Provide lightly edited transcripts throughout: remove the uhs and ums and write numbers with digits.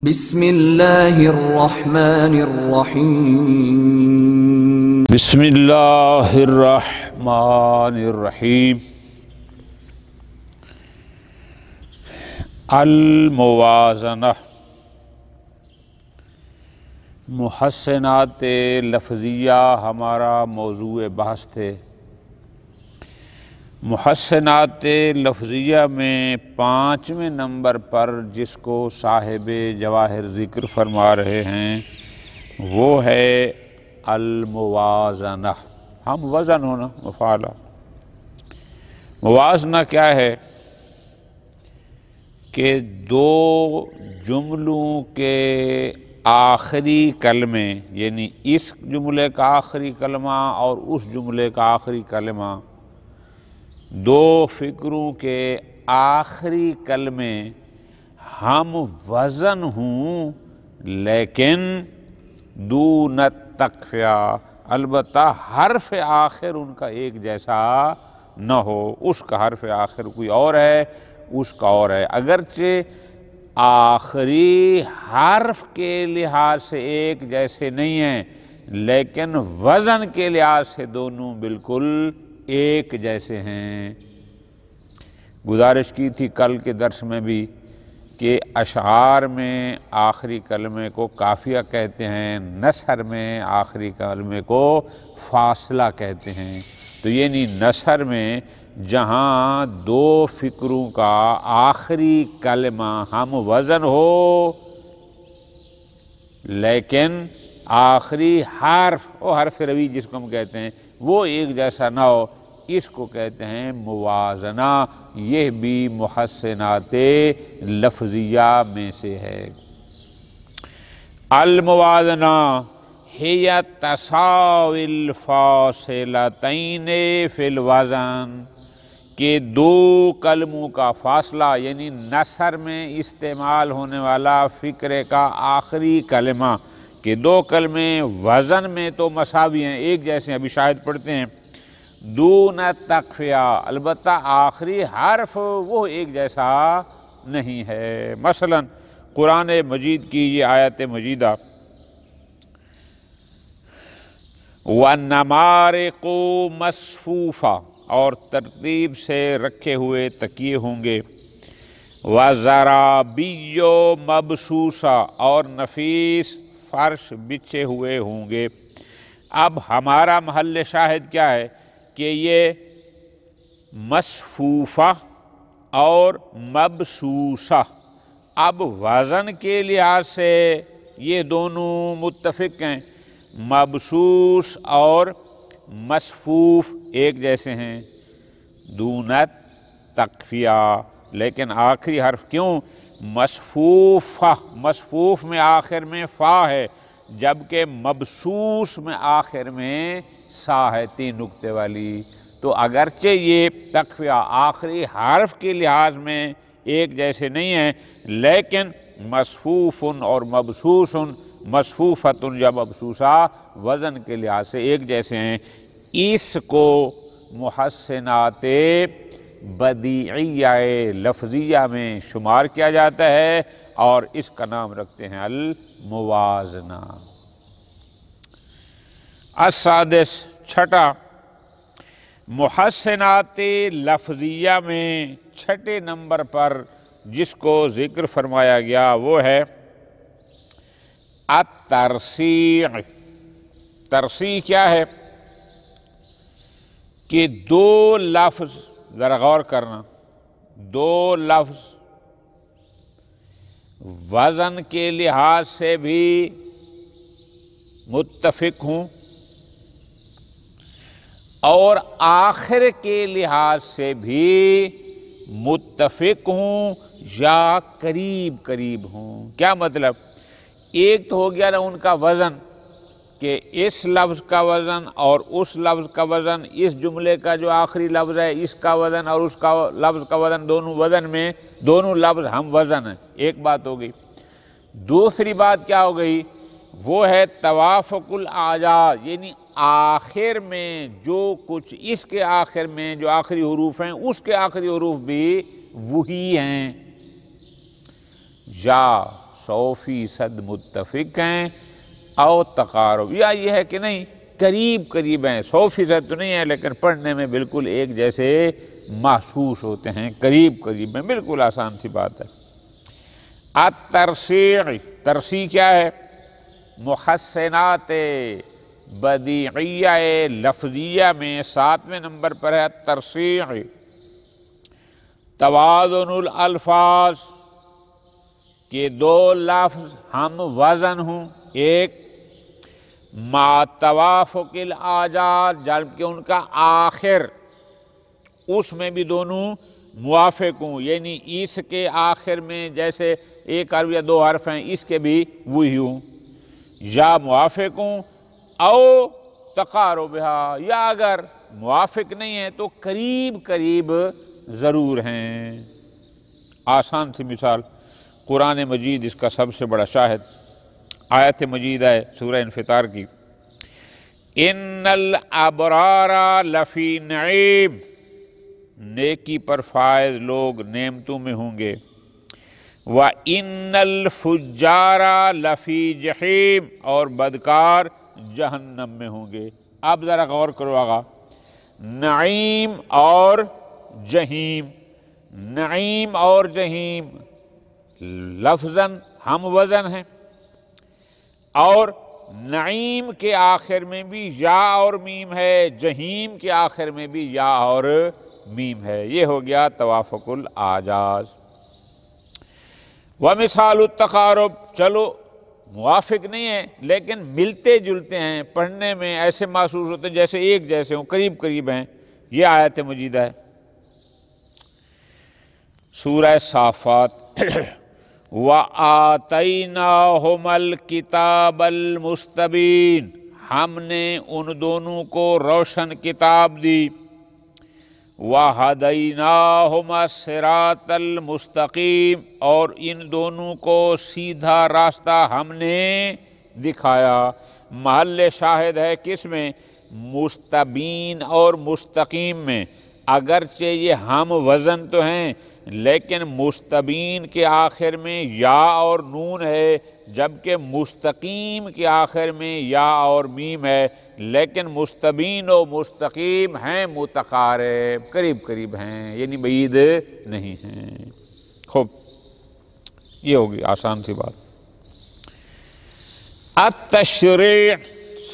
بسم اللہ الرحمن الرحیم بسم اللہ الرحمن الرحیم الموازنہ محسنات لفظیہ ہمارا موضوع بحث تھے۔ محسنات لفظیہ میں 5ویں نمبر پر جس کو صاحب جواہر ذکر فرما رہے ہیں وہ ہے الموازنہ۔ ہم وزن ہونا مفعلہ۔ موازنہ کیا ہے کہ دو جملوں کے آخری کلمے، یعنی اس جملے کا آخری کلمہ اور اس جملے کا آخری کلمہ، دو فکروں کے آخری کلمے ہم وزن ہوں لیکن دون التکفیہ، البتہ حرف آخر ان کا ایک جیسا نہ ہو۔ اس کا حرف آخر کوئی اور ہے، اس کا اور ہے، اگرچہ آخری حرف کے لحاظ سے ایک جیسے نہیں ہیں لیکن وزن کے لحاظ سے دونوں بالکل ایک جیسے ہیں۔ گزارش کی تھی کل کے درس میں بھی کہ اشعار میں آخری کلمے کو قافیہ کہتے ہیں، نثر میں آخری کلمے کو فاصلہ کہتے ہیں۔ تو یعنی نثر میں جہاں دو فکروں کا آخری کلمہ ہم وزن ہو لیکن آخری حرف وہ حرف روی جس کو ہم کہتے ہیں وہ ایک جیسا نہ ہو، اس کو کہتے ہیں موازنہ۔ یہ بھی محسنات لفظیہ میں سے ہے۔ الموازنہ ہی تساوی الفاصلتین فی الوزن، کہ دو کلموں کا فاصلہ یعنی نثر میں استعمال ہونے والا فکرے کا آخری کلمہ، کہ دو کلمے وزن میں تو مساوی ہیں، ایک جیسے ہیں، ابھی شاہد پڑھتے ہیں، دون تکفیہ، البتہ آخری حرف وہ ایک جیسا نہیں ہے۔ مثلا قرآن مجید کی یہ آیت مجیدہ وَالنَّمَارِقُ مَصْفُوفَةٌ، اور ترتیب سے رکھے ہوئے تکیے ہوں گے، وَزَرَابِيُّ مَبْثُوثَةٌ، اور نفیس فرش بچھے ہوئے ہوں گے۔ اب ہمارا محل شاہد کیا ہے کہ یہ مصفوفہ اور مبثوثہ، اب وزن کے لحاظ سے یہ دونوں متفق ہیں، مبثوث اور مصفوف ایک جیسے ہیں دون تکفیہ، لیکن آخری حرف کیوں مصفوفہ، مصفوف میں آخر میں فا ہے جبکہ مبثوث میں آخر میں سا ہے، 3 نقطے والی۔ تو اگرچہ یہ تکفیہ آخری حرف کے لحاظ میں ایک جیسے نہیں ہیں لیکن مصفوف اور مبثوث، مصفوفۃ یا مبثوثہ وزن کے لحاظ سے ایک جیسے ہیں۔ اس کو محسنات بدیعیہ لفظیہ میں شمار کیا جاتا ہے اور اس کا نام رکھتے ہیں الموازنہ۔ السادس، چھٹا، محسنات لفظیہ میں چھٹے نمبر پر جس کو ذکر فرمایا گیا وہ ہے الترصیع۔ ترصیع کیا ہے کہ دو لفظ، ذرا غور کرنا، دو لفظ وزن کے لحاظ سے بھی متفق ہوں اور آخر کے لحاظ سے بھی متفق ہوں یا قریب قریب ہوں۔ کیا مطلب؟ ایک تو ہو گیا نا ان کا وزن، کہ اس لفظ کا وزن اور اس لفظ کا وزن، اس جملے کا جو آخری لفظ ہے اس کا وزن اور اس کا لفظ کا وزن، دونوں وزن میں دونوں لفظ ہم وزن ہیں، ایک بات ہو گئی۔ دوسری بات کیا ہو گئی؟ وہ ہے توافق الاعجاز، یعنی آخر میں جو کچھ اس کے آخر میں جو آخری حروف ہیں اس کے آخری حروف بھی وہی ہیں، یا 100% متفق ہیں، او تقارب، یا یہ ہے کہ نہیں قریب قریب ہیں، 100% تو نہیں ہے لیکن پڑھنے میں بالکل ایک جیسے محسوس ہوتے ہیں، قریب قریب ہیں، بالکل آسان سی بات ہے۔ الترصیع، ترصیع کیا ہے؟ محسنات بدیعیہ لفظیہ میں 7ویں نمبر پر ہے الترصیع، توازن الالفاظ، کہ دو لفظ ہم وزن ہوں، ایک مع توافق الاجار، جبکہ ان کا آخر اس میں بھی دونوں موافق ہوں، یعنی اس کے آخر میں جیسے ایک حرف یا دو حرف ہیں اس کے بھی وہی ہوں، یا موافق ہوں، او تقاربہا، یا اگر موافق نہیں ہے تو قریب قریب ضرور ہیں۔ آسان سی مثال، قرآن مجید اس کا سب سے بڑا شاہد، آیت مجید ہے سورہ انفطار کی، ان الابرار لفی نعیم، نیکی پر فائز لوگ نعمتوں میں ہوں گے، وَإِنَّ الْفُجَّارَ لَفِي جَحِيمٍ، اور بدکار جہنم میں ہوں گے۔ اب ذرا غور کرو آگا، نعیم اور جہیم، نعیم اور جہیم لفظاً ہم وزن ہیں، اور نعیم کے آخر میں بھی یا اور میم ہے، جہیم کے آخر میں بھی یا اور میم ہے، یہ ہو گیا توافق الاعجاز۔ ومثال التقارب، چلو موافق نہیں ہے لیکن ملتے جلتے ہیں، پڑھنے میں ایسے محسوس ہوتے ہیں جیسے ایک جیسے ہوں، قریب قریب ہیں، یہ آیت مجیدہ ہے سورہ صافات، وَآتَيْنَاهُمَ الْكِتَابَ الْمُسْتَبِينَ، ہم نے ان دونوں کو روشن کتاب دی، وَهَدَيْنَاهُمَ الصِّرَاطَ الْمُسْتَقِيمَ، اور ان دونوں کو سیدھا راستہ ہم نے دکھایا۔ محل شاہد ہے کس میں؟ مستبین اور مستقیم میں، اگرچہ یہ ہم وزن تو ہیں لیکن مستبین کے آخر میں یا اور نون ہے، جبکہ مستقیم کے آخر میں یا اور میم ہے، لیکن مستبین و مستقیم ہیں متقارب، قریب قریب ہیں، یعنی بعید نہیں ہیں۔ خوب، یہ ہوگی آسان سی بات۔ التشریع،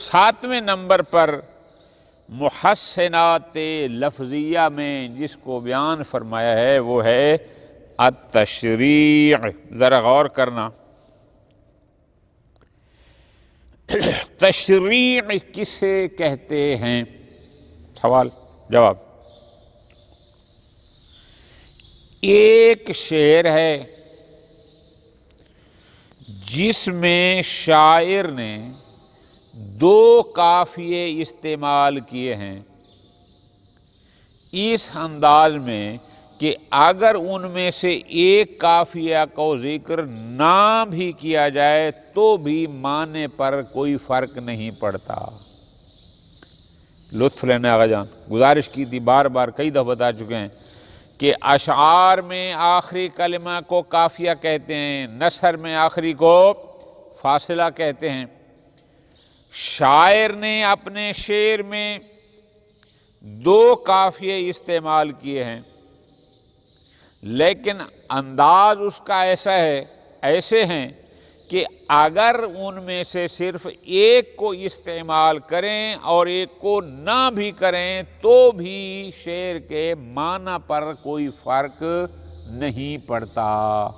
7ویں نمبر پر محسنات لفظیہ میں جس کو بیان فرمایا ہے وہ ہے التشریع۔ ذرا غور کرنا، تشریع کسے کہتے ہیں؟ سوال جواب، ایک شعر ہے جس میں شاعر نے 2 قافیے استعمال کیے ہیں اس انداز میں کہ اگر ان میں سے ایک قافیہ کو ذکر نہ بھی کیا جائے تو بھی معنی پر کوئی فرق نہیں پڑتا۔ لطف لینا آغا جان، گزارش کی تھی، بار بار کئی دفعہ بتا چکے ہیں کہ اشعار میں آخری کلمہ کو قافیہ کہتے ہیں، نثر میں آخری کو فاصلہ کہتے ہیں۔ شاعر نے اپنے شعر میں 2 قافیے استعمال کیے ہیں، لیکن انداز اس کا ایسے ہیں کہ اگر ان میں سے صرف ایک کو استعمال کریں اور ایک کو نہ بھی کریں تو بھی شعر کے معنی پر کوئی فرق نہیں پڑتا۔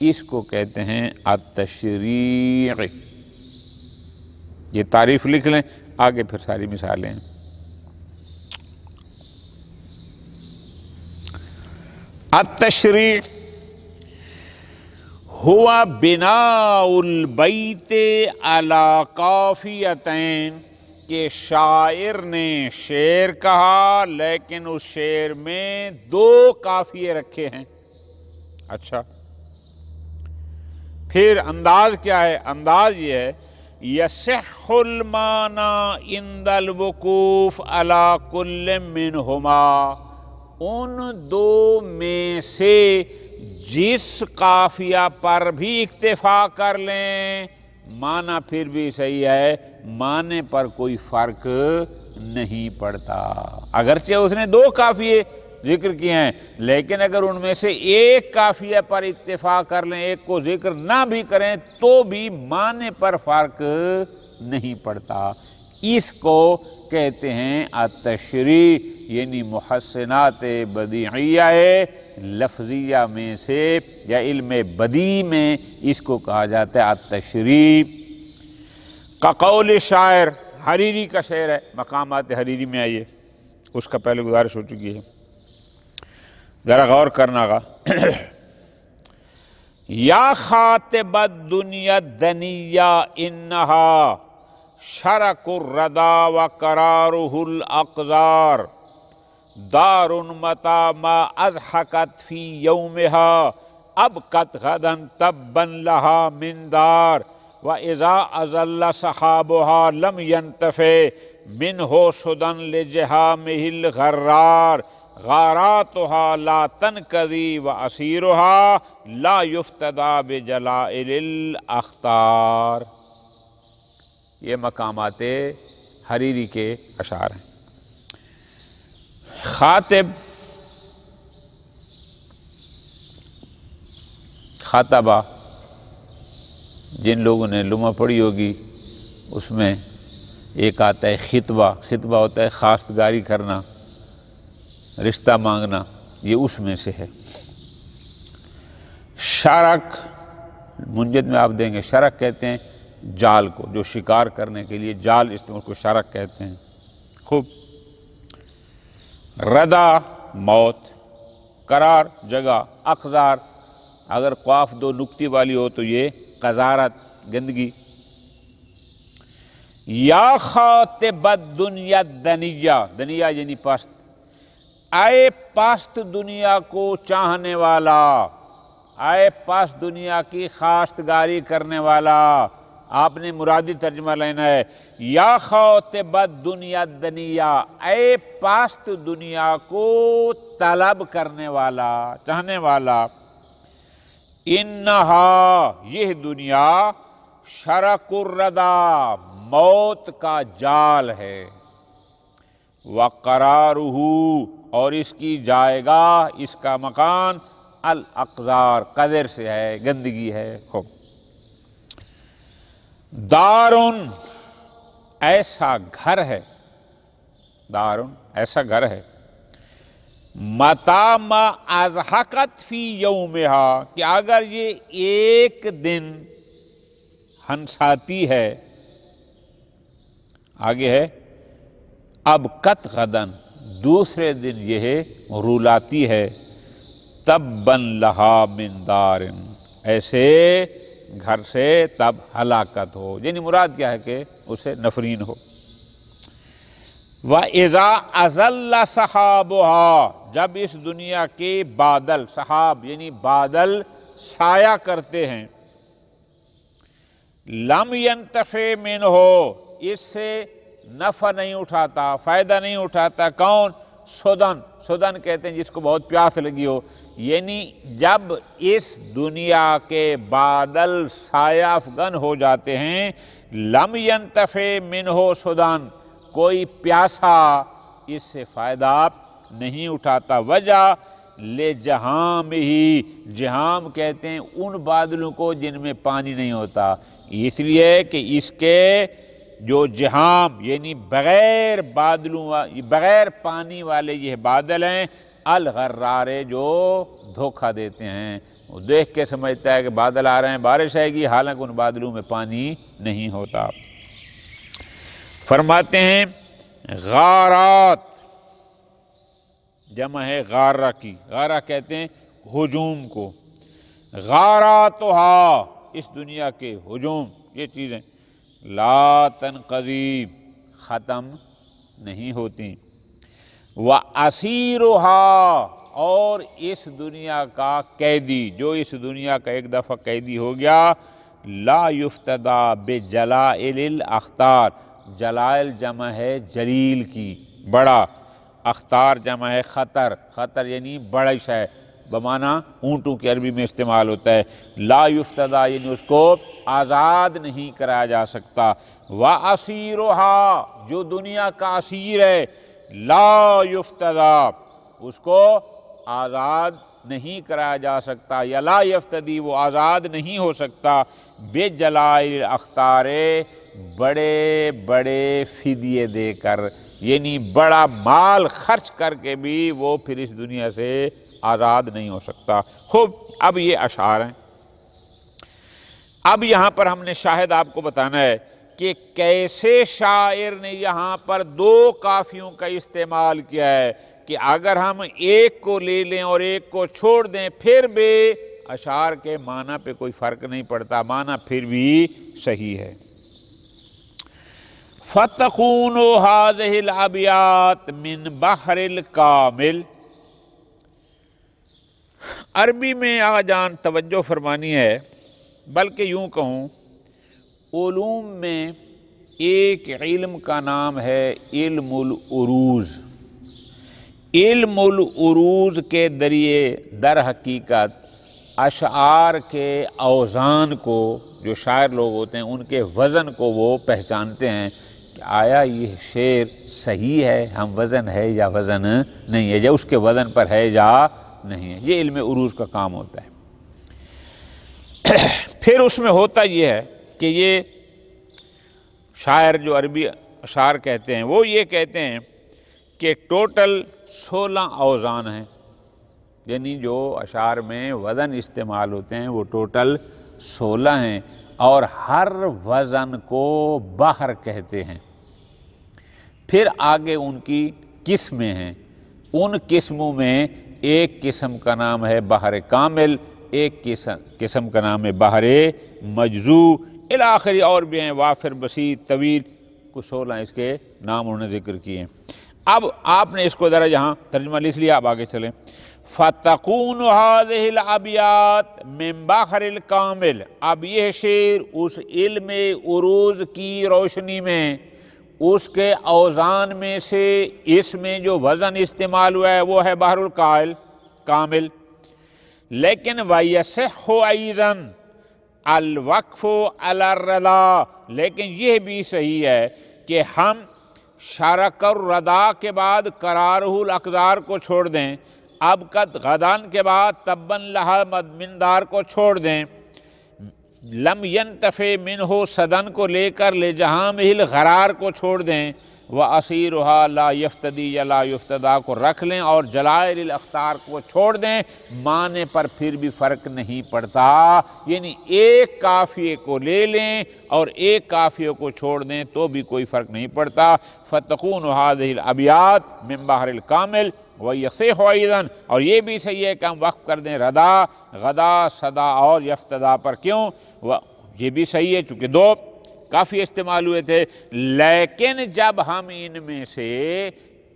اس کو کہتے ہیں التشریع۔ یہ تعریف لکھ لیں، آگے پھر ساری مثالیں ہیں۔ التشریع ہوا بناء البیت علی قافیتین، کہ شاعر نے شعر کہا لیکن اس شعر میں 2 قافیے رکھے ہیں۔ اچھا، پھر انداز کیا ہے؟ انداز یہ ہے یصح المعنی عند الوقوف علی کل منہما، ان 2 میں سے جس قافیہ پر بھی اکتفا کر لیں معنی پھر بھی صحیح ہے، معنی پر کوئی فرق نہیں پڑتا۔ اگرچہ اس نے دو قافیے ذکر کیے ہیں، لیکن اگر ان میں سے ایک قافیہ پر اکتفا کر لیں، ایک کو ذکر نہ بھی کریں، تو بھی معنی پر فرق نہیں پڑتا۔ اس کو کہتے ہیں التشریح، یعنی محسنات بدیعیہ لفظیہ میں سے یا علم بدیع میں اس کو کہا جاتا ہے التشریح۔ کقول شاعر، حریری کا شعر ہے، مقامات حریری میں آئیے، اس کا پہلے گزارش ہو چکی ہے، ذرا غور کرنا گا۔ یا خاطب الدنیا الدنیا انہا شرک الردى وقرارہ الاقذار دار متى ما اضحکت فی یومها ابکت غدا تبا لها من دار واذا اذل صحابها لم ينتفع منه سدى لجهامه الغرار غاراتها لا تنقضي واسيرها لا يفتدى بجلائل الاخطار۔ یہ مقامات حریری کے اشعار ہیں۔ خاطب، خاطبہ، جن لوگوں نے لمحہ پڑھی ہوگی اس میں ایک آتا ہے خطبہ۔ خطبہ ہوتا ہے خواستگاری کرنا، رشتہ مانگنا، یہ اس میں سے ہے۔ شرک، منجد میں آپ دیں گے، شرک کہتے ہیں جال کو، جو شکار کرنے کے لیے جال استعمال کو شرک کہتے ہیں۔ خوب۔ ردا موت، قرار جگہ، اقذار اگر قاف دو نکتی والی ہو تو یہ قذارت گندگی۔ یا خاطب الدنیا الدنیا، دنیا یعنی پست، اے پست دنیا کو چاہنے والا، اے پست دنیا کی خواستگاری کرنے والا، آپ نے مرادی ترجمہ لینا ہے۔ یا خاطب الدنیا الدنیا، اے پست دنیا کو طلب کرنے والا، چاہنے والا، انہا یہ دنیا شرک الردى موت کا جال ہے، وقرارہ اور اس کی جائے گاہ، اس کا مکان، الاقذار قذر سے ہے، گندگی ہے۔ خوب۔ دارن ایسا گھر ہے، دارن ایسا گھر ہے، متا ما اضحکت فی یومہا کہ اگر یہ ایک دن ہنساتی ہے، آگے ہے اب کت غدن دوسرے دن یہ رولاتی ہے، تبا لہا من دارن ایسے گھر سے تب ہلاکت ہو، یعنی مراد کیا ہے کہ اسے نفرین ہو۔ وَإِذَا أَزَلَّ صَحَابُهَا جب اس دنیا کے بادل، صحاب یعنی بادل سایہ کرتے ہیں، لم ينتفع منہ اس سے نفع نہیں اٹھاتا، فائدہ نہیں اٹھاتا، کون؟ سدن، سدن کہتے ہیں جس کو بہت پیاس لگی ہو، یعنی جب اس دنیا کے بادل سایہ افغن ہو جاتے ہیں، لم ينتفع منہ سدن کوئی پیاسا اس سے فائدہ نہیں اٹھاتا۔ وجہ لے جہام ہی، جہام کہتے ہیں ان بادلوں کو جن میں پانی نہیں ہوتا، اس لیے کہ اس کے جو جہام یعنی بغیر بادلوں بغیر پانی والے یہ بادل ہیں، الغرارے جو دھوکہ دیتے ہیں، وہ دیکھ کے سمجھتا ہے کہ بادل آ رہے ہیں، بارش آئے گی، حالانکہ ان بادلوں میں پانی نہیں ہوتا۔ فرماتے ہیں غارات جمع ہے غارہ کی، غارہ کہتے ہیں ہجوم کو، غاراتھا اس دنیا کے ہجوم، یہ چیزیں لا تنقضی ختم نہیں ہوتی، وَأَسِيرُهَا اور اس دنیا کا قیدی، جو اس دنیا کا ایک دفعہ قیدی ہو گیا، لا یفتدیٰ بجلائل الاخطار، جلائل جمع ہے جلیل کی، بڑا، اخطار جمع ہے خطر، خطر یعنی بڑا شے، بمانا اونٹوں کی عربی میں استعمال ہوتا ہے۔ لا یفتدا یعنی اس کو آزاد نہیں کرایا جا سکتا۔ وَأَسِيرُهَا جو دنیا کا اسیر ہے، لا یفتدا اس کو آزاد نہیں کرایا جا سکتا، یا لا یفتدی وہ آزاد نہیں ہو سکتا، بے جلائل الاختار بڑے بڑے فدیے دے کر، یعنی بڑا مال خرچ کر کے بھی وہ پھر اس دنیا سے آزاد نہیں ہو سکتا۔ خوب، اب یہ اشعار ہیں۔ اب یہاں پر ہم نے شاہد آپ کو بتانا ہے کہ کیسے شاعر نے یہاں پر دو کافیوں کا استعمال کیا ہے کہ اگر ہم ایک کو لے لیں اور ایک کو چھوڑ دیں پھر بھی اشعار کے معنی پہ کوئی فرق نہیں پڑتا، معنی پھر بھی صحیح ہے۔ فَتَكُونُ هَذِهِ الْأَبْيَاتُ مِنْ بَحْرِ الْكَامِلِ، عربی میں آقا جان توجہ فرمانی ہے، بلکہ یوں کہوں علوم میں ایک علم کا نام ہے علم العروض۔ علم العروض کے ذریعے در حقیقت اشعار کے اوزان کو، جو شاعر لوگ ہوتے ہیں ان کے وزن کو وہ پہچانتے ہیں کہ آیا یہ شعر صحیح ہے، ہم وزن ہے یا وزن نہیں ہے، یا اس کے وزن پر ہے یا نہیں ہے۔ یہ علم عروض کا کام ہوتا ہے۔ پھر اس میں ہوتا یہ ہے کہ یہ شاعر جو عربی اشعار کہتے ہیں وہ یہ کہتے ہیں کہ ٹوٹل 16 اوزان ہیں، یعنی جو اشعار میں وزن استعمال ہوتے ہیں وہ ٹوٹل 16 ہیں، اور ہر وزن کو بحر کہتے ہیں۔ پھر آگے ان کی قسمیں ہیں، ان قسموں میں ایک قسم کا نام ہے بحر کامل، ایک قسم کا نام ہے بحر مجزو، الاخری اور بھی ہیں، وافر، بسیط، طویل، کچھ 16 اس کے نام انہوں نے ذکر کیے ہیں۔ اب آپ نے اس کو ذرا یہاں ترجمہ لکھ لیا، اب آگے چلیں۔ فَتَكُونُ هَذِهِ الْأَبْيَاتُ مِنْ بَحْرِ الْكَامِلِ، اب یہ شعر اس علم عروض کی روشنی میں اس کے اوزان میں سے اس میں جو وزن استعمال ہوا ہے وہ ہے بحر الکامل، لیکن وَيَصِحُّ أَيْضًا الْوَقْفُ عَلَى الرَّضَا، لیکن یہ بھی صحیح ہے کہ ہم شرک الرضا کے بعد قرارہ الاقدار کو چھوڑ دیں، اب قد غدان کے بعد تباً لہا مدمندار کو چھوڑ دیں، لم ینتفع منہ صدن کو لے کر لے جہاں محل غرار کو چھوڑ دیں، وَأَسِيرُهَا لَا يَفْتَدِي یا لا یفتدا کو رکھ لیں، اور جلائل الاختار کو چھوڑ دیں، معنی پر پھر بھی فرق نہیں پڑتا، یعنی ایک قافیے کو لے لیں اور ایک قافیے کو چھوڑ دیں تو بھی کوئی فرق نہیں پڑتا۔ فَتَكُونُ هَذِهِ الْأَبْيَاتُ مِنْ بَحْرِ الْكَامِلِ وَيَصِحُّ أَيْضًا، اور یہ بھی صحیح ہے کہ ہم وقف کر دیں ردا، غدا، صدا اور یفتدا پر۔ کیوں؟ یہ بھی صحیح ہے چونکہ دو کافی استعمال ہوئے تھے، لیکن جب ہم ان میں سے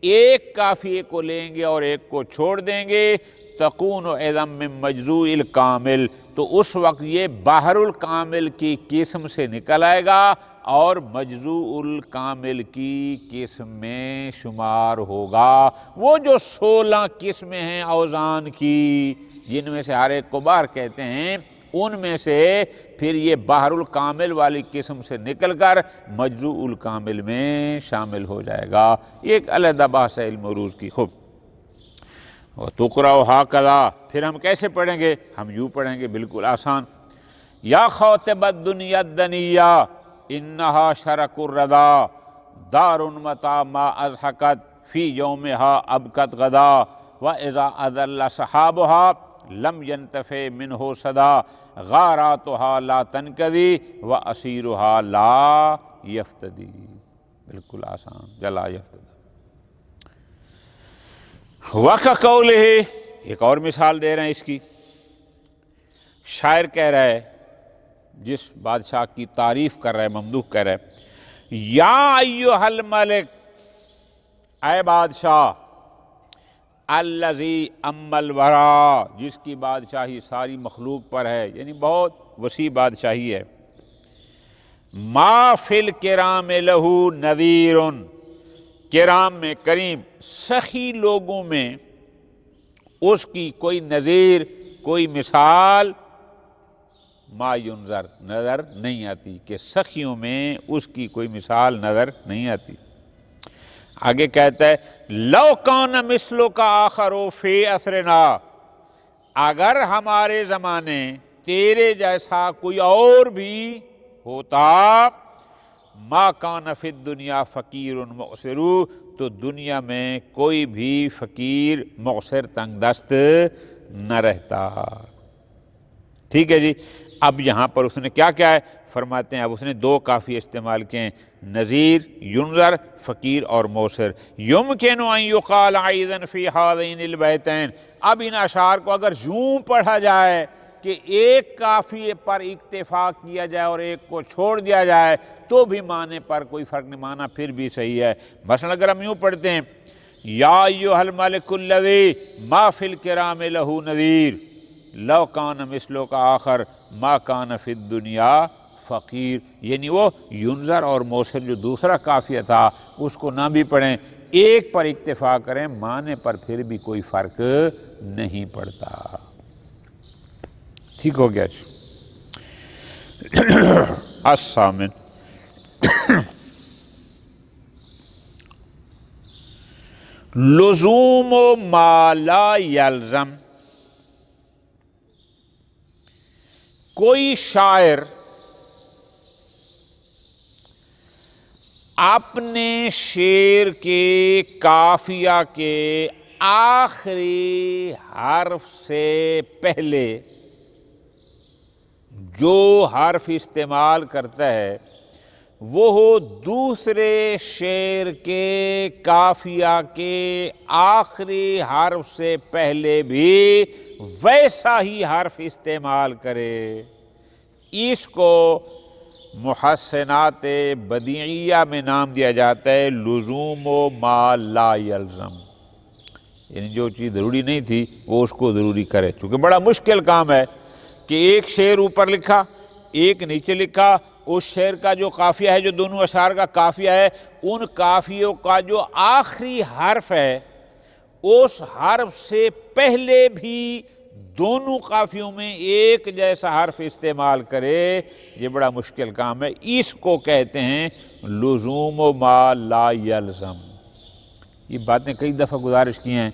ایک کافیے کو لیں گے اور ایک کو چھوڑ دیں گے تکون اذا من مجزوء الکامل، تو اس وقت یہ بحر الکامل کی قسم سے نکل آئے گا اور مجزوء الکامل کی قسم میں شمار ہوگا۔ وہ جو 16 قسمیں ہیں اوزان کی، جن میں سے ہر ایک کو بحر کہتے ہیں، ان میں سے پھر یہ بحر الکامل والی قسم سے نکل کر مجزوء الکامل میں شامل ہو جائے گا۔ یہ ایک علیحدہ بحث ہے علم عروض کی۔ خوب، وَتُقْرَأُ هَكَذَا، پھر ہم کیسے پڑھیں گے؟ ہم یوں پڑھیں گے، بالکل آسان۔ یا خاطب الدنیا الدنیا انہا شرک الردا، دار متى ما اضحکت فی یومها ابکت غدا، واذا اذل صحابها لم ينتفع منہ صدا، غاراتها لا تنقضی واسیرها لا یفتدی۔ بالکل آسان، جلا یفتدی۔ وَكَقَوْلِهِ، ایک اور مثال دے رہے ہیں اس کی۔ شاعر کہہ رہا ہے، جس بادشاہ کی تعریف کر رہا ہے، ممدوح کہہ رہا ہے، یا ایھا الملک، اے بادشاہ، الذی اما الورا، جس کی بادشاہی ساری مخلوق پر ہے، یعنی بہت وسیع بادشاہی ہے۔ ما فی الکرام لہ نذیر، کرام میں، کریم سخی لوگوں میں اس کی کوئی نظیر، کوئی مثال ما ینظر نظر نہیں آتی، کہ سخیوں میں اس کی کوئی مثال نظر نہیں آتی۔ آگے کہتا ہے لو کان مثلک آخر فی عصرنا، اگر ہمارے زمانے تیرے جیسا کوئی اور بھی ہوتا، ما کان فی الدنیا فقیر معسر، تو دنیا میں کوئی بھی فقیر معسر تنگ دست نہ رہتا۔ ٹھیک ہے جی۔ اب یہاں پر اس نے کیا کیا ہے فرماتے ہیں، اب اس نے دو کافی استعمال کیے ہیں، نذیر، ینذر، فقیر اور موسر۔ یمکن ان یقال ایضا فی ہذین البیتین، اب ان اشعار کو اگر یوں پڑھا جائے کہ ایک کافیے پر اکتفا کیا جائے اور ایک کو چھوڑ دیا جائے تو بھی معنی پر کوئی فرق نہیں، معنی پھر بھی صحیح ہے۔ مثلا اگر ہم یوں پڑھتے ہیں یا ایھا الملک الذی ما فی الکرام لہ نذیر لو کان مثلک آخر ما کان فی الدنیا فقیر، یعنی وہ ینظر اور موسر جو دوسرا قافیہ تھا اس کو نہ بھی پڑھیں، ایک پر اکتفا کریں، معنی پر پھر بھی کوئی فرق نہیں پڑتا۔ ٹھیک ہو گیا جی۔ الثامن، لزوم ما لا یلزم، کوئی شاعر اپنے شعر کے قافیہ کے آخری حرف سے پہلے جو حرف استعمال کرتا ہے وہ دوسرے شعر کے قافیہ کے آخری حرف سے پہلے بھی ویسا ہی حرف استعمال کرے، اس کو محسنات بدیعیہ میں نام دیا جاتا ہے لزوم ما لا یلزم، یعنی جو چیز ضروری نہیں تھی وہ اس کو ضروری کرے۔ چونکہ بڑا مشکل کام ہے کہ ایک شعر اوپر لکھا، ایک نیچے لکھا، اس شعر کا جو قافیہ ہے، جو دونوں اشعار کا قافیہ ہے، ان قافیوں کا جو آخری حرف ہے اس حرف سے پہلے بھی دونوں قافیوں میں ایک جیسا حرف استعمال کرے، یہ بڑا مشکل کام ہے۔ اس کو کہتے ہیں لزوم ما لا یلزم۔ یہ باتیں کئی دفعہ گزارش کی ہیں،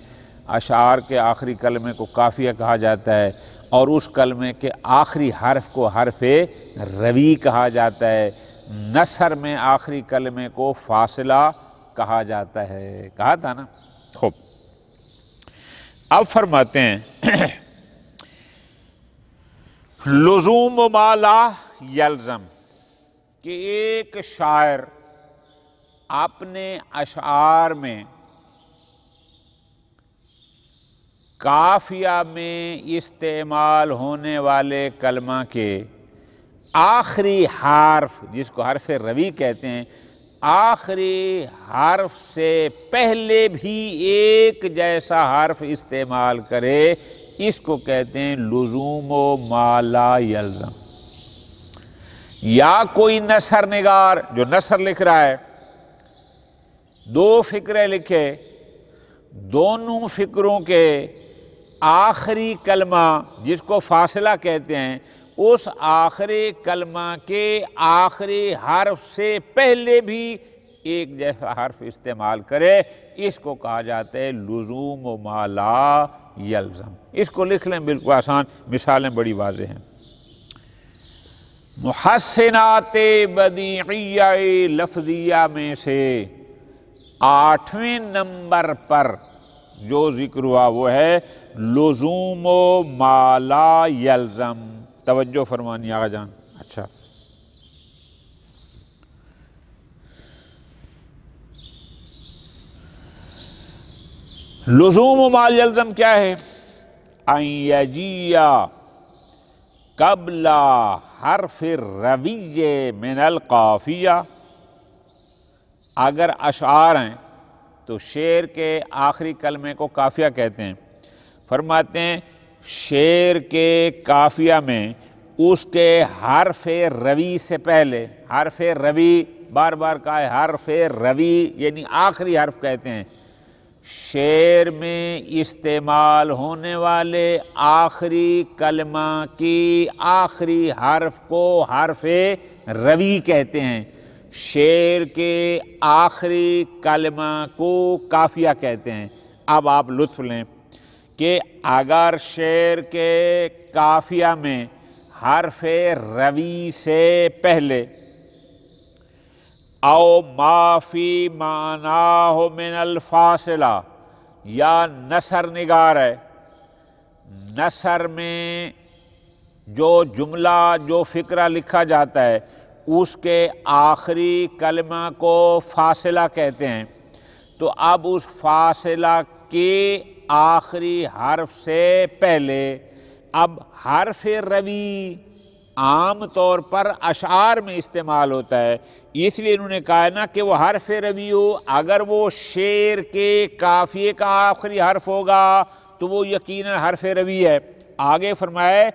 اشعار کے آخری کلمے کو قافیہ کہا جاتا ہے اور اس کلمے کے آخری حرف کو حرف روی کہا جاتا ہے، نثر میں آخری کلمے کو فاصلہ کہا جاتا ہے، کہا تھا نا۔ خوب، اب فرماتے ہیں لزوم ما لا یلزم، کہ ایک شاعر اپنے اشعار میں قافیہ میں استعمال ہونے والے کلمہ کے آخری حرف، جس کو حرف روی کہتے ہیں، آخری حرف سے پہلے بھی ایک جیسا حرف استعمال کرے، اس کو کہتے ہیں لزوم ما لا یلزم۔ یا کوئی نثر نگار جو نثر لکھ رہا ہے، دو فقرے لکھے، دونوں فقروں کے آخری کلمہ جس کو فاصلہ کہتے ہیں، اس آخری کلمہ کے آخری حرف سے پہلے بھی ایک جیسا حرف استعمال کرے، اس کو کہا جاتا ہے لزوم ما لا یلزم۔ اس کو لکھ لیں، بالکل آسان، مثالیں بڑی واضح ہیں۔ محسنات بدیعیہ لفظیہ میں سے 8ویں نمبر پر جو ذکر ہوا وہ ہے لزوم ما لا یلزم۔ توجہ فرمانی آقا جان۔ اچھا، لزوم ما یلزم کیا ہے؟ ان یجیہ قبل حرف روی من القافیہ، اگر اشعار ہیں تو شعر کے آخری کلمے کو قافیہ کہتے ہیں۔ فرماتے ہیں شعر کے قافیہ میں اس کے حرف روی سے پہلے، حرف روی بار بار کہا ہے، حرف روی یعنی آخری حرف کہتے ہیں، شعر میں استعمال ہونے والے آخری کلمہ کی آخری حرف کو حرف روی کہتے ہیں، شعر کے آخری کلمہ کو قافیہ کہتے ہیں۔ اب آپ لطف لیں کہ اگر شعر کے قافیہ میں حرف روی سے پہلے او ما فی معناہ من الفاصلہ یا نثر نگار ہے، نثر میں جو جملہ جو فقرہ لکھا جاتا ہے اس کے آخری کلمہ کو فاصلہ کہتے ہیں، تو اب اس فاصلہ کے آخری حرف سے پہلے اب حرف روی عام طور پر اشعار میں استعمال ہوتا ہے، اس لیے انہوں نے کہا نا کہ وہ حرف روی ہو، اگر وہ شعر کے قافیے کا آخری حرف ہوگا تو وہ یقیناً حرف روی ہے۔ آگے فرمائے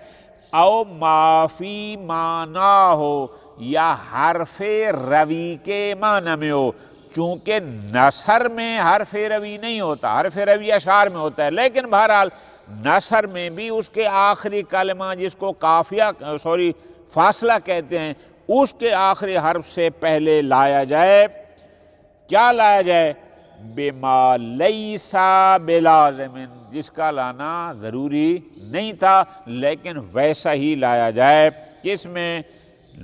او معافی معنی ہو یا حرف روی کے معنی میں ہو، چونکہ نثر میں حرف روی نہیں ہوتا، حرف روی اشعار میں ہوتا ہے، لیکن بہرحال نثر میں بھی اس کے آخری کلمہ جس کو فاصلہ کہتے ہیں اس کے آخری حرف سے پہلے لایا جائے، کیا لایا جائے؟ بما لیسا بلازم، جس کا لانا ضروری نہیں تھا لیکن ویسا ہی لایا جائے، کس میں؟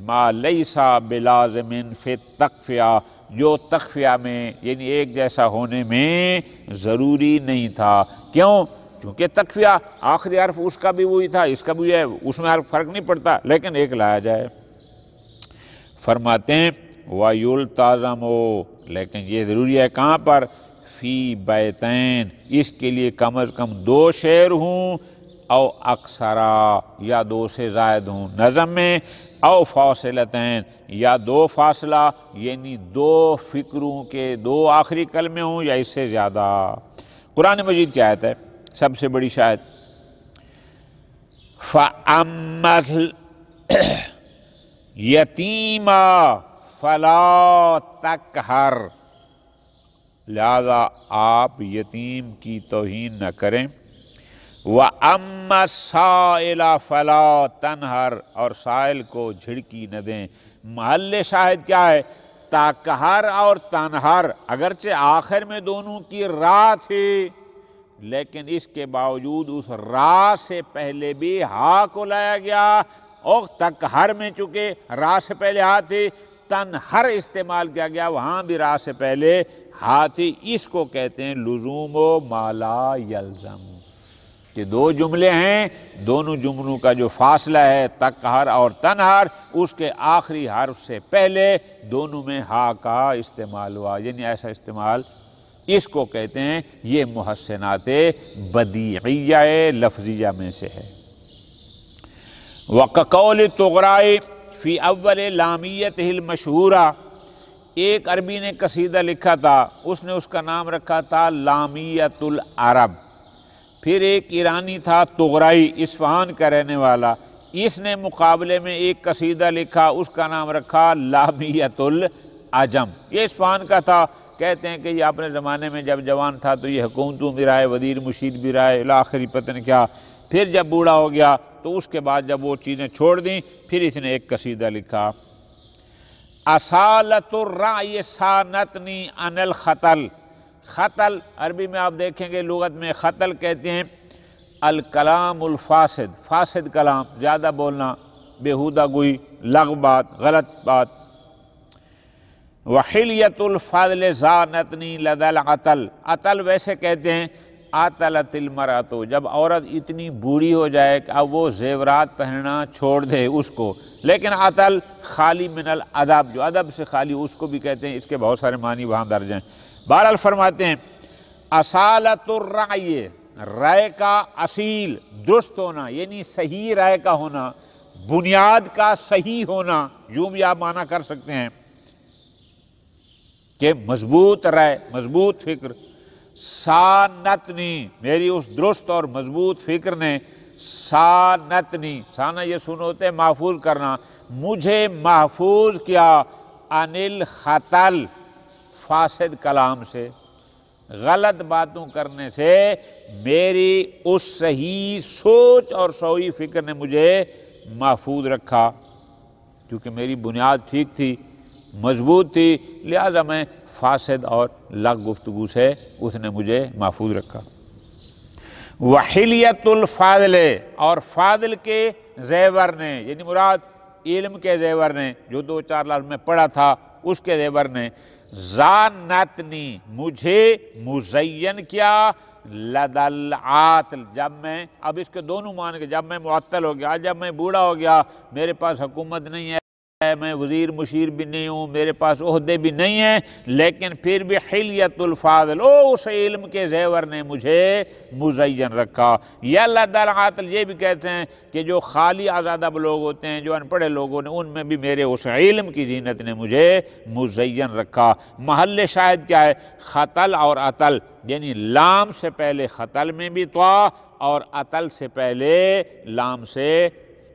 ما لیسا بلازم فی التقفیہ، جو تقفیہ میں یعنی ایک جیسا ہونے میں ضروری نہیں تھا۔ کیوں؟ چونکہ تقفیہ آخری حرف اس کا بھی وہی تھا، اس کا بھی ہے، اس میں حرف فرق نہیں پڑتا، لیکن ایک لایا جائے۔ فرماتے ہیں وَيُلْتَزَمُ، لیکن یہ ضروری ہے کہاں پر؟ فی بیتین، اس کے لیے کم از کم 2 شعر ہوں، او اکثرا یا 2 سے زائد ہوں نظم میں، او فاصلتین یا 2 فاصلہ یعنی 2 فکروں کے 2 آخری کلمے ہوں یا اس سے زیادہ۔ قرآن مجید کی آیت ہے سب سے بڑی شاید، فَأَمَّا یتیما فلا تقہر، لہذا آپ یتیم کی توہین نہ کریں، وَأَمَّا السَّائِلَ فَلَا تَنْهَرْ، اور سائل کو جھڑکی نہ دیں۔ محل شاہد کیا ہے؟ تقہر اور تنہر، اگرچہ آخر میں دونوں کی را تھی لیکن اس کے باوجود اس را سے پہلے بھی ہا کو لایا گیا، اور تقہر میں چونکہ را سے پہلے ہا تھی، تنہر استعمال کیا گیا، وہاں بھی را سے پہلے ہا تھی۔ اس کو کہتے ہیں لزوم و ما لا یلزم، کہ 2 جملے ہیں، دونوں جملوں کا جو فاصلہ ہے تقہر اور تنہر، اس کے آخری حرف سے پہلے دونوں میں ہا کا استعمال ہوا، یعنی ایسا استعمال، اس کو کہتے ہیں، یہ محسنات بدیعیہ لفظیہ میں سے ہے۔ وَقَقَوْلِ الطُّغْرَاءِ فی اول لامیتہ المشہورہ، ایک عربی نے قصیدہ لکھا تھا، اس نے اس کا نام رکھا تھا لامیۃ العرب۔ پھر ایک ایرانی تھا طغرائی، اصفہان کا رہنے والا، اس نے مقابلے میں ایک قصیدہ لکھا، اس کا نام رکھا لامیۃ العجم۔ یہ اصفہان کا تھا، کہتے ہیں کہ یہ اپنے زمانے میں جب جوان تھا تو یہ حکومتوں بھی رہا ہے، وزیر مشیر بھی رہا ہے، آخری پتہ نہیں کیا، پھر جب بوڑھا ہو گیا تو اس کے بعد جب وہ چیزیں چھوڑ دیں پھر اس نے ایک قصیدہ لکھا، اصالت الرعی سانتنی عن الخطل۔ خطل عربی میں آپ دیکھیں گے لغت میں خطل کہتے ہیں الکلام الفاسد، فاسد کلام، زیادہ بولنا، بیہودہ گوئی، لغو بات، غلط بات۔ وحلیت الفضل زانتنی لدى العطل، عطل ویسے کہتے ہیں عطلت المرأۃ، جب عورت اتنی بوڑھی ہو جائے کہ اب وہ زیورات پہننا چھوڑ دے اس کو، لیکن عطل خالی من الادب، جو ادب سے خالی، اس کو بھی کہتے ہیں، اس کے بہت سارے معنی وہاں درج ہیں۔ بہرحال فرماتے ہیں اصالت الرعی، رائے کا اصیل، درست ہونا، یعنی صحیح رائے کا ہونا، بنیاد کا صحیح ہونا، یوں بھی آپ معنی کر سکتے ہیں کہ مضبوط رائے، مضبوط فکر۔ سانتنی، میری اس درست اور مضبوط فکر نے، سانتنی، سانا یہ سن ہوتے ہیں محفوظ کرنا، مجھے محفوظ کیا، عن الخطل، فاسد کلام سے۔ غلط باتوں کرنے سے میری اس صحیح سوچ اور صحیح فکر نے مجھے محفوظ رکھا، کیونکہ میری بنیاد ٹھیک تھی، مضبوط تھی، لہذا میں فاسد اور لغو گفتگو سے اس نے مجھے محفوظ رکھا۔ وحلیت الفاضل، اور فاضل کے زیور نے، یعنی مراد علم کے زیور نے، جو 2-4 لفظ میں پڑھا تھا اس کے زیور نے، زانتنی، مجھے مزین کیا، لدل عاطل، جب میں، اب اس کے دونوں معنی کے، جب میں معطل ہو گیا، جب میں بوڑھا ہو گیا، میرے پاس حکومت نہیں ہے، میں وزیر مشیر بھی نہیں ہوں، میرے پاس عہدے بھی نہیں ہیں، لیکن پھر بھی حلیت الفاضل، اس علم کے زیور نے مجھے مزین رکھا۔ یا لدل عاطل، یہ بھی کہتے ہیں کہ جو خالی آزادب لوگ ہوتے ہیں، جو ان پڑھے لوگوں نے، ان میں بھی میرے اس علم کی زینت نے مجھے مزین رکھا۔ محل شاہد کیا ہے؟ خطل اور عطل، یعنی لام سے پہلے خطل میں بھی طا اور عطل سے پہلے لام سے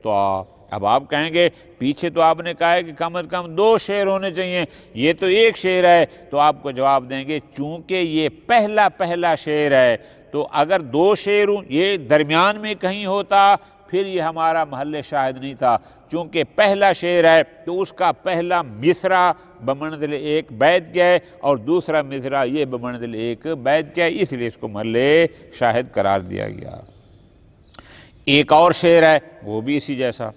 طا۔ اب آپ کہیں گے پیچھے تو آپ نے کہا ہے کہ کم از کم 2 شعر ہونے چاہیے، یہ تو ایک شعر ہے، تو آپ کو جواب دیں گے چونکہ یہ پہلا شعر ہے، تو اگر 2 شعر یہ درمیان میں کہیں ہوتا پھر یہ ہمارا محل شاہد نہیں تھا۔ چونکہ پہلا شعر ہے تو اس کا پہلا مصرع بمنزل 1 بیت کیا ہے اور دوسرا مصرع یہ بمنزل 1 بیت کیا ہے، اس لیے اس کو محل شاہد قرار دیا گیا۔ ایک اور شعر ہے وہ بھی اسی جیسا،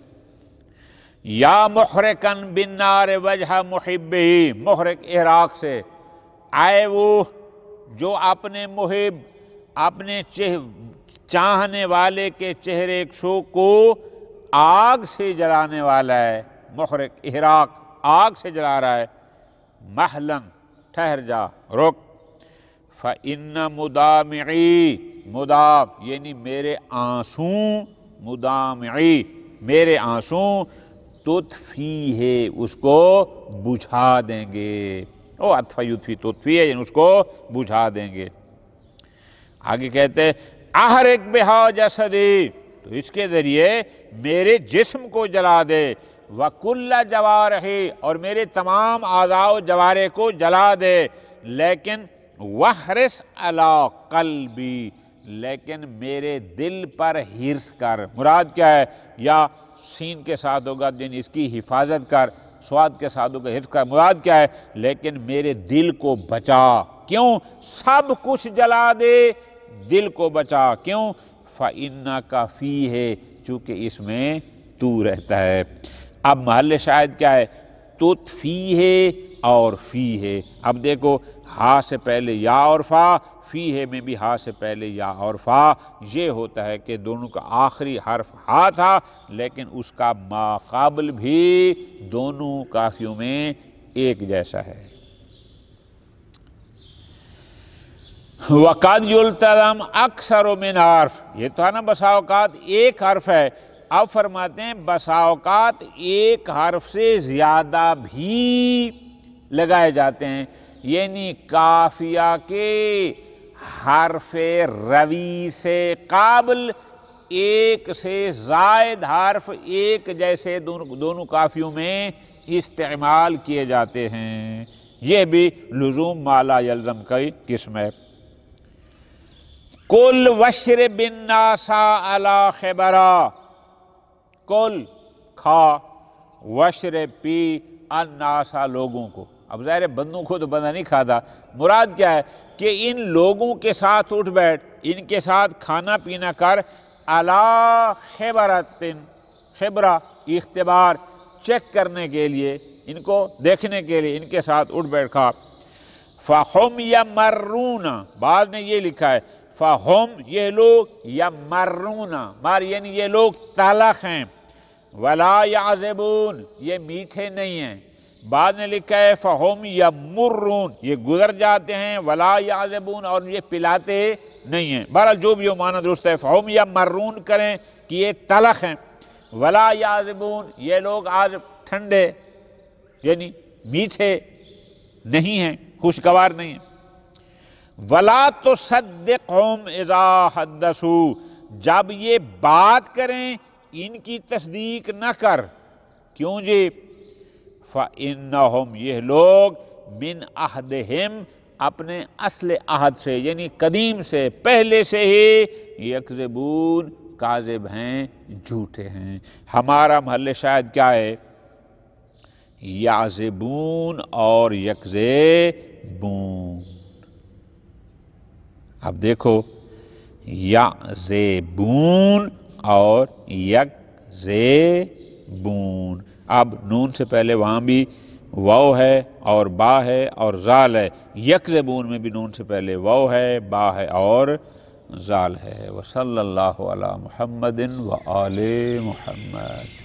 یا محرکن بالنار وجہ محبی، محرک احراق سے، آئے وہ جو اپنے محب، اپنے چاہنے والے کے چہرے شو کو آگ سے جلانے والا ہے۔ محرک احراق، آگ سے جلا رہا ہے۔ محلن، ٹھہر جا، رک، فَإِنَّ مُدَامِعِي، مدام یعنی میرے آنسوں، مدامعی میرے آنسوں، تطفی ہے اس کو بجھا دیں گے، او اطفا یطفی تطفی ہے یعنی اس کو بجھا دیں گے۔ آگے کہتے احرق بہا جسدی، تو اس کے ذریعے میرے جسم کو جلا دے، وکل جوارحی، اور میرے تمام اعضاء و جوارح کو جلا دے، لیکن وحرص علی قلبی، لیکن میرے دل پر حرص کر، مراد کیا ہے؟ یا سین کے ساتھ ہوگا یعنی اس کی حفاظت کر، سواد کے ساتھ ہوگا حرص کر، مراد کیا ہے؟ لیکن میرے دل کو بچا، کیوں؟ سب کچھ جلا دے، دل کو بچا، کیوں؟ فَإِنَّكَ فِيهِ، چونکہ اس میں تو رہتا ہے۔ اب محل شاہد کیا ہے؟ تطفیہ اور فیہ۔ اب دیکھو ہا سے پہلے یا اور فا، فیہ میں بھی ہا سے پہلے یا اور فا، یہ ہوتا ہے کہ دونوں کا آخری حرف ہا تھا لیکن اس کا ماقابل بھی دونوں کافیوں میں ایک جیسا ہے۔ وَقَدْ يُلْتَزَمْ أَكْثَرُ مِنْ حرف، یہ تو ہے نا بسا اوقات ایک حرف ہے، اب فرماتے ہیں بسا اوقات ایک حرف سے زیادہ بھی لگائے جاتے ہیں، یعنی قافیہ کے حرف روی سے قابل ایک سے زائد حرف ایک جیسے دونوں قافیوں میں استعمال کیے جاتے ہیں، یہ بھی لزوم ما لا یلزم کی قسم ہے۔ کل وشرب الناس علی خبرا، کل کھا، وشرب پی، الناس لوگوں کو، اب ظاہر بندوں کو تو بندہ نہیں کھاتا، مراد کیا ہے کہ ان لوگوں کے ساتھ اٹھ بیٹھ، ان کے ساتھ کھانا پینا کر، علی خبرتن، خبرہ اختبار، چیک کرنے کے لیے، ان کو دیکھنے کے لیے ان کے ساتھ اٹھ بیٹھ کھا۔ فَهُمْ يَمَرُّونَ، بعد نے یہ لکھا ہے فَهُمْ، یہ لوگ، يَمَرُّونَ، مار یعنی یہ لوگ تلخ ہیں، وَلَا يَعْزِبُونَ، یہ میٹھے نہیں ہیں، بعد نے لکھا ہے فَهُمْ يَمُرُّونَ، یہ گزر جاتے ہیں، وَلَا يَعْزِبُونَ، اور یہ پلاتے نہیں ہیں۔ بہرحال جو بھی وہ معنی درست ہے، فَهُمْ يَمَرُّونَ کریں کہ یہ تلخ ہیں، وَلَا يَعْزِبُونَ، یہ لوگ آج ٹھنڈے یعنی میٹھے نہیں ہیں، خوشگوار نہیں ہیں۔ وَلَا تُصَدِّقْهُمْ إِذَا حَدَّثُوا، جب یہ بات کریں ان کی تصدیق نہ کر، کیوں جی؟ فَإِنَّهُمْ، یہ لوگ، مِنْ عَهْدِهِمْ، اپنے اصل عہد سے یعنی قدیم سے پہلے سے ہی یکذبون کاذب ہیں، جھوٹے ہیں۔ ہمارا محل شاہد کیا ہے؟ یعذبون اور یکذبون۔ اب دیکھو یعذبون اور یکذبون، اب نون سے پہلے وہاں بھی واو ہے اور با ہے اور زال ہے، یکذبون میں بھی نون سے پہلے واو ہے، با ہے اور زال ہے۔ وصلی اللہ علی محمد و آل محمد۔